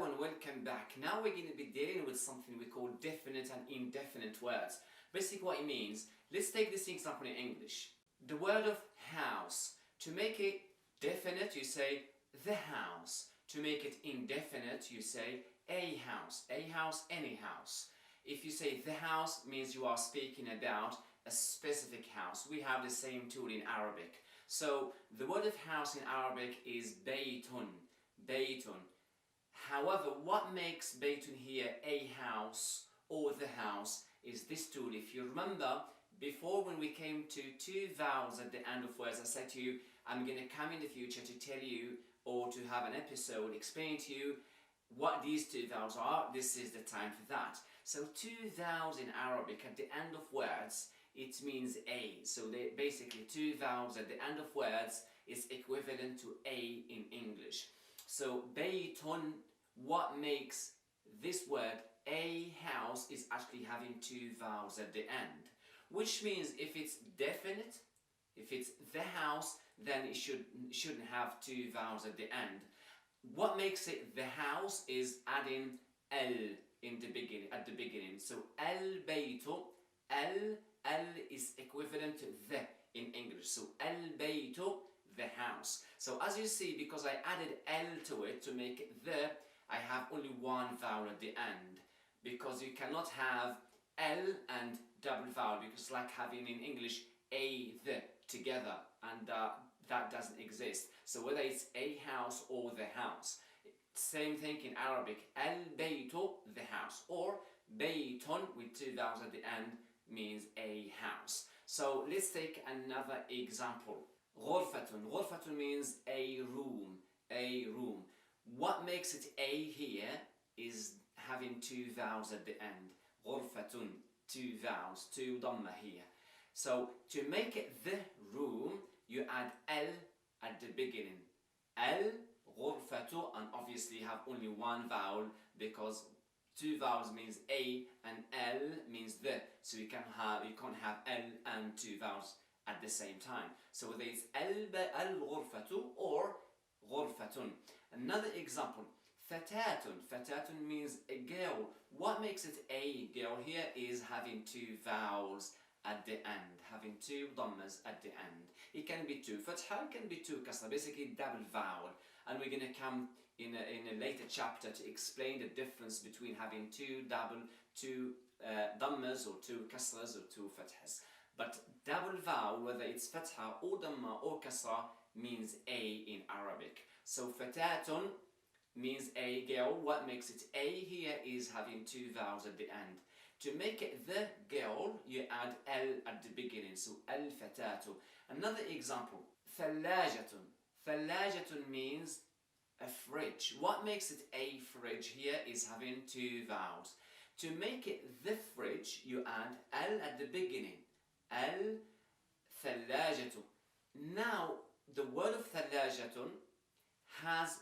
Hello and welcome back. Now we're going to be dealing with something we call definite and indefinite words. Basically what it means, let's take this example in English. The word of house. To make it definite you say the house. To make it indefinite you say a house, any house. If you say the house, means you are speaking about a specific house. We have the same tool in Arabic. So the word of house in Arabic is baytun. Baytun. However, what makes baytun here a house or the house is this tool. If you remember, before when we came to two vowels at the end of words, I said to you, I'm going to come in the future to tell you or to have an episode explain to you what these two vowels are. This is the time for that. So two vowels in Arabic at the end of words, it means a. So they basically two vowels at the end of words is equivalent to a in English. So baytun, what makes this word a house is actually having two vowels at the end. Which means if it's definite, if it's the house, then it shouldn't have two vowels at the end. What makes it the house is adding al in the beginning, at the beginning. So al-baytu, al is equivalent to the in English. So al-baytu, the house. So as you see, because I added L to it to make it the, I have only one vowel at the end. Because you cannot have L and double vowel, because like having in English a, the together, and that doesn't exist. So whether it's a house or the house. Same thing in Arabic, al-baytu, the house, or baytun with two vowels at the end means a house. So let's take another example. غرفة. غرفة means a room, a room. What makes it a here is having two vowels at the end. غرفة, two vowels, two dhamma here. So to make it the room, you add L at the beginning. L, غرفة, and obviously you have only one vowel because two vowels means a and L means the. So you can't have L and two vowels at the same time. So whether it's al-ghurfatu or ghurfatun. Another example, fatatun. Fatatun means a girl. What makes it a girl here is having two vowels at the end, having two dhammas at the end. It can be two fatha, it can be two kasra, basically double vowel. And we're going to come in a later chapter to explain the difference between having two dhammas or two kasras or two fathas. But double vowel, whether it's fatha or dhamma or kasra, means a in Arabic. So fatatun means a girl. What makes it a here is having two vowels at the end. To make it the girl, you add L at the beginning, so al-fatatu. Another example, thallajatun. Thallajatun means a fridge. What makes it a fridge here is having two vowels. To make it the fridge, you add L at the beginning. Al-thallajatu. Now, the word of thallajatun has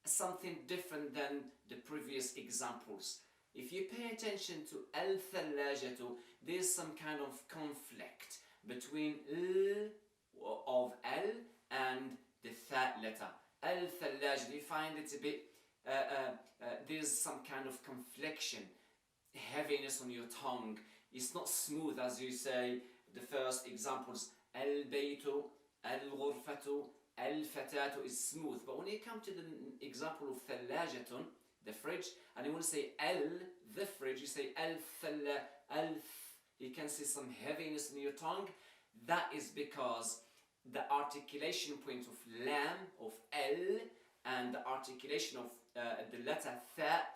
something different than the previous examples. If you pay attention to al-thallajatu, there's some kind of conflict between l of L and the tha letter. Al-thallajatu, you find it a bit, there's some kind of confliction, heaviness on your tongue. It's not smooth as you say the first examples. Al-baytu, al-ghurfatu, al-fatatu is smooth. But when you come to the example of thallajatun, the fridge, and you want to say al, the fridge, you say al-thalla, you can see some heaviness in your tongue. That is because the articulation point of lam, of L, and the articulation of the letter tha,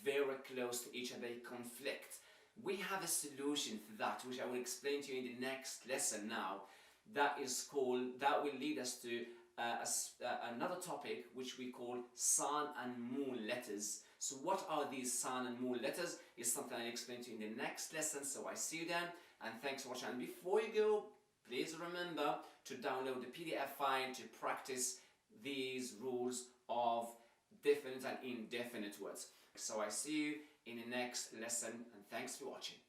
very close to each other, they conflict. We have a solution for that, which I will explain to you in the next lesson now. That will lead us to another topic which we call san and moon letters. So what are these san and moon letters is something I'll explain to you in the next lesson. So I see you then, and thanks for watching. And before you go, please remember to download the PDF file to practice these rules of definite and indefinite words. So I see you in the next lesson, and thanks for watching.